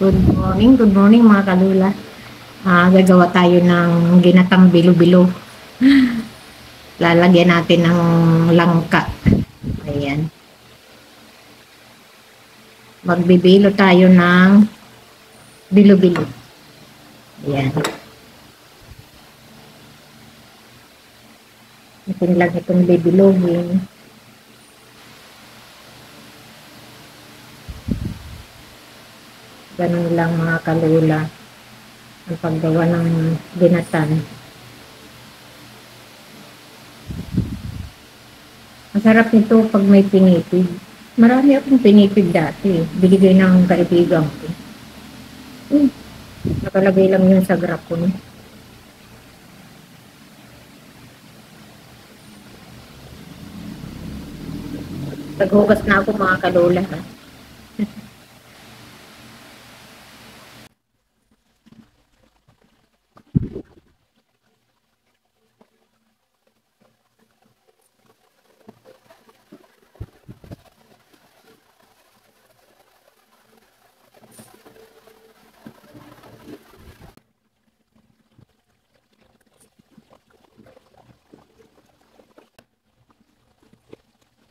Good morning mga kalula. Gagawa tayo ng ginatang bilo-bilo. Lalagyan natin ng langka. Ayan. Magbibilo tayo ng bilo-bilo. Ayan. Ito lang itong bibilogin. Ganun lang mga kalula ang paggawa ng ginatan. Masarap nito pag may pinipig. Marami akong pinipig dati. Binigay ng kaibigan ko. Nakalagay lang yun sa grapon. Naghugas na ako mga kalula. Ha?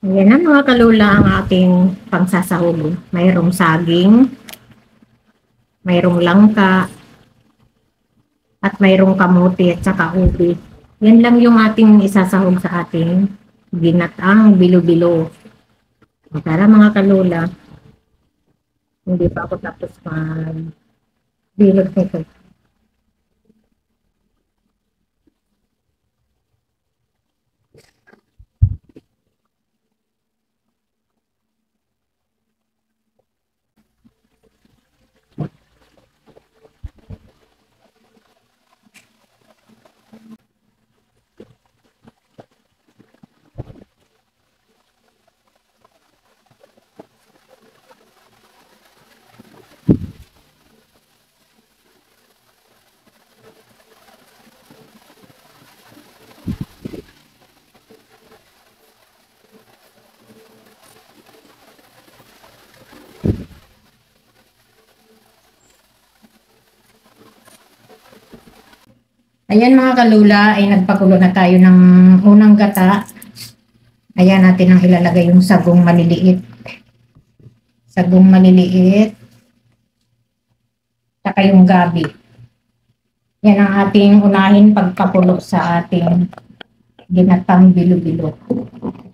Ayan na mga kalula ang ating pangsasahog. Mayroong saging, mayroong langka, at mayroong kamote at saka ubi. Yan lang yung ating isasahog sa ating ginatang bilo-bilo. Tara mga kalula, hindi pa ako tapos mag-bilog nito. Ayan mga kalula, ay nagpakulo na tayo ng unang gata. Ayan natin ang ilalagay yung sagong maliliit. Sagong maliliit. Saka yung gabi. Yan ang ating unahin pagpakulo sa ating ginatang bilo-bilo.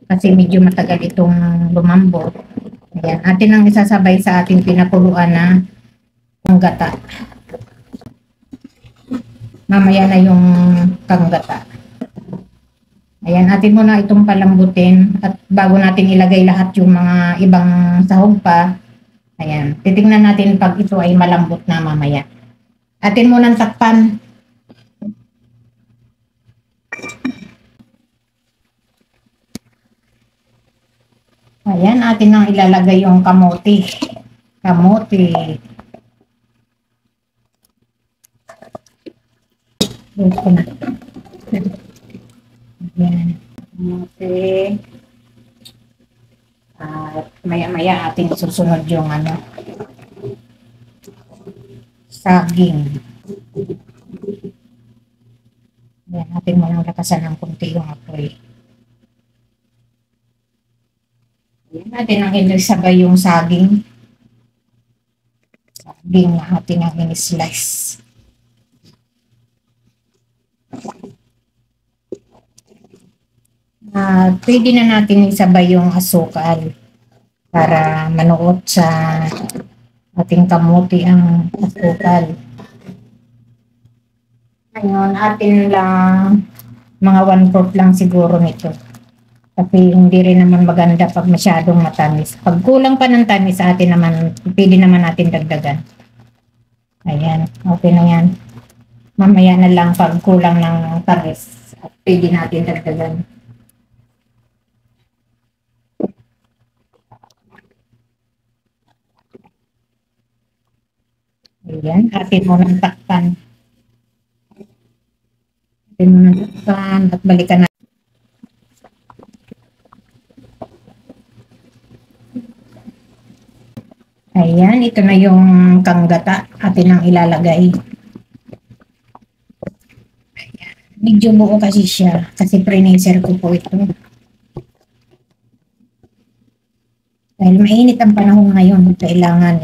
Kasi medyo matagal itong lumambot. Ayan, atin ang isasabay sa ating pinakuluan na gata. Mamaya na yung kanggata. Ayan, atin muna itong palambutin at bago natin ilagay lahat yung mga ibang sahog pa, ayan, titingnan natin pag ito ay malambot na mamaya. Atin muna takpan. Ayan, atin nang ilalagay yung kamote. Kamote. Ito na. Ayan. Okay. At maya-maya ating susunod yung saging. Ayan, natin muna lakasan ng kunti yung apoy. Ayan, natin ang ilisabay yung saging. Saging na atin ang in-slice. Pwede na natin isabay yung asukal para manuot sa ating kamuti ang asukal. Ngayon, atin lang mga 1/4 lang siguro nito. Kasi hindi rin naman maganda pag masyadong matamis. Pag kulang pa ng tamis sa atin naman, pwede naman natin dagdagan. Ayan, okay na yan. Mamaya na lang pag kulang ng tamis, pwede natin dagdagan. Ayan, atin mo ng takpan. Atin mo ng takpan at balikan natin. Ayan, ito na yung kanggata atin ang ilalagay. Medyo buo kasi siya kasi pre-naser ko po ito. Dahil mainit ang panahon ngayon, kailangan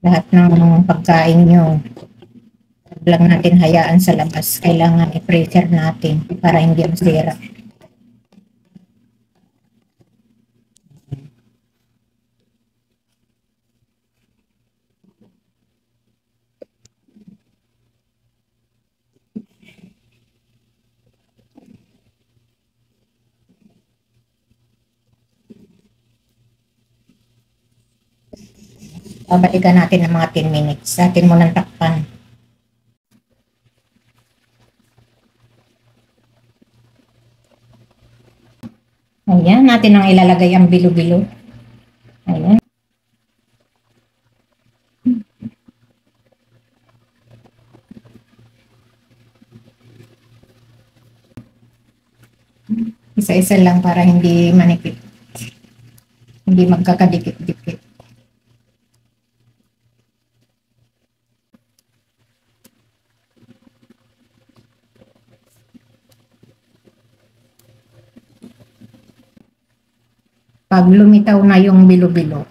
lahat ng pagkain nyo lang natin hayaan sa labas. Kailangan i-freezer natin para hindi masira. Babalikan natin ng mga 10 minutes. Atin mo nang takpan. Ayan, natin ang ilalagay ang bilo-bilo. Ayan. Isa-isa lang para hindi manipit. Hindi magkakadikit-dikit. Pag lumitaw na yung bilo-bilo,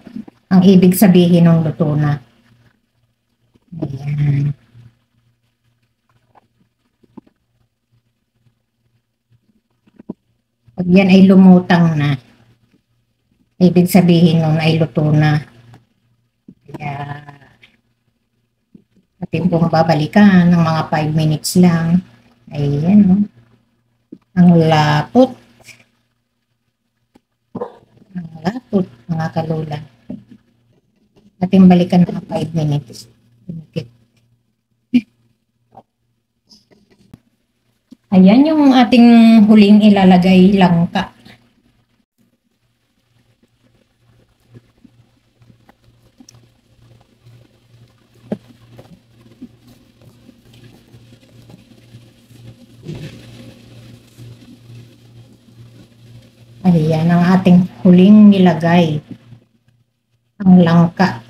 ang ibig sabihin ng luto na. Ayan. Pag yan ay lumutang na, ibig sabihin nun ay luto na. Kaya, atin pong babalikan ng mga 5 minutes lang. Ayan, no? Ang lapot. Ang lapot, mga kalula. Ating balikan ng 5 minutes. Ayan yung ating huling ilalagay langka. Ayan ang ating huling nilagay. Ang langka.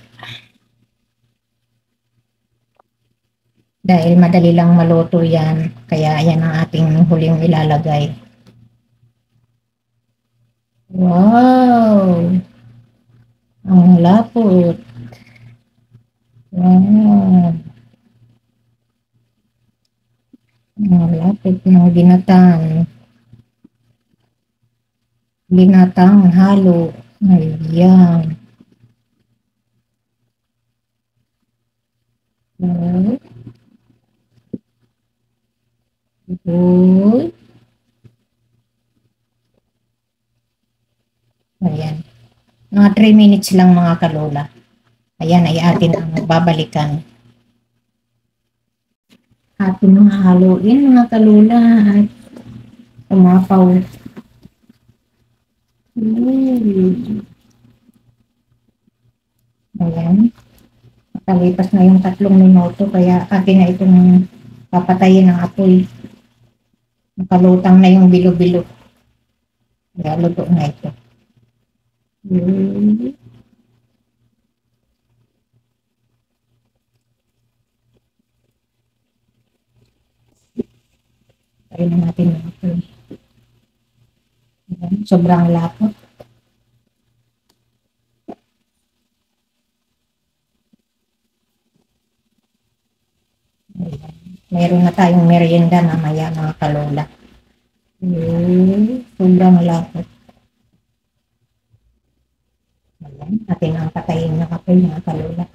Dahil madali lang maluto yan, kaya ayan ang ating huling ilalagay. Wow! Ang lapot. Wow! Ang lapot ng ginatang. Ginatang halo. Ayan. Okay. Good. Ayan. Mga 3 minutes lang mga kalola. Ayan ay atin ang babalikan. Atin mga haluin mga kalola at umapaw. Ayan. Nakalipas na yung 3 minuto kaya atin na itong papatayin ng apoy. Nakalutang na yung bilo-bilo. Kaya luto na ito. Tayo na natin yung apoy. Ayan, sobrang lapot. Ayan. Meron na tayong merienda mamaya mga kalola. Sobrang lapot. Ayan, atin ang patayin ng apoy mga kalola.